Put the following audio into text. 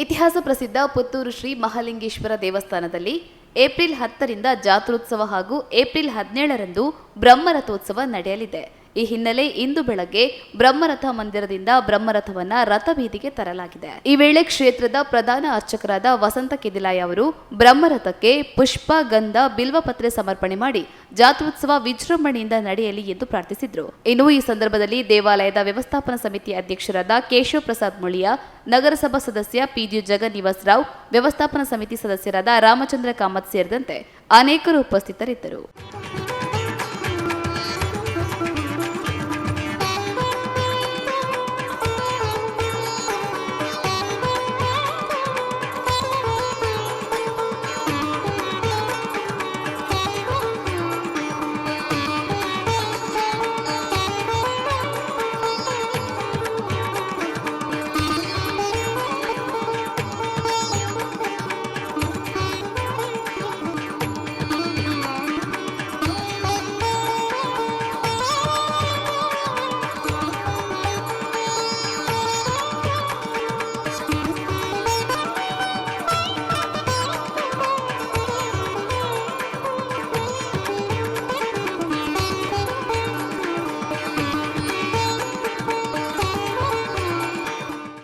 ಇತಿಹಾಸ ಪ್ರಸಿದ್ಧ ಪುತ್ತೂರು ಶ್ರೀ ಮಹಾಲಿಂಗೇಶ್ವರ ದೇವಸ್ಥಾನದಲ್ಲಿ ಏಪ್ರಿಲ್ 10ರಿಂದ ಜಾತ್ರೋತ್ಸವ ಹಾಗೂ ಏಪ್ರಿಲ್ 17ರಂದು ಬ್ರಹ್ಮರಥೋತ್ಸವ ನಡೆಯಲಿದೆ. ಈ ಹಿನ್ನೆಲೆ ಇಂದು ಬೆಳಗ್ಗೆ ಬ್ರಹ್ಮರಥ ಮಂದಿರದಿಂದ ಬ್ರಹ್ಮರಥವನ್ನ ರಥಬೀದಿಗೆ ತರಲಾಗಿದೆ. ಈ ವೇಳೆ ಕ್ಷೇತ್ರದ ಪ್ರಧಾನ ಅರ್ಚಕರಾದ ವಸಂತ ಕೆದಿಲಾಯ ಅವರು ಬ್ರಹ್ಮರಥಕ್ಕೆ ಪುಷ್ಪ, ಗಂಧ, ಬಿಲ್ವಪತ್ರೆ ಸಮರ್ಪಣೆ ಮಾಡಿ ಜಾತ್ರೋತ್ಸವ ವಿಜೃಂಭಣೆಯಿಂದ ನಡೆಯಲಿ ಎಂದು ಪ್ರಾರ್ಥಿಸಿದರು. ಇನ್ನು ಈ ಸಂದರ್ಭದಲ್ಲಿ ದೇವಾಲಯದ ವ್ಯವಸ್ಥಾಪನಾ ಸಮಿತಿ ಅಧ್ಯಕ್ಷರಾದ ಕೇಶವ ಪ್ರಸಾದ್ ಮುಳಿಯಾ, ನಗರಸಭಾ ಸದಸ್ಯ ಪಿಜಿ ಜಗನ್ನಿವಾಸ್ ರಾವ್, ವ್ಯವಸ್ಥಾಪನಾ ಸಮಿತಿ ಸದಸ್ಯರಾದ ರಾಮಚಂದ್ರ ಕಾಮತ್ ಸೇರಿದಂತೆ ಅನೇಕರು ಉಪಸ್ಥಿತರಿದ್ದರು.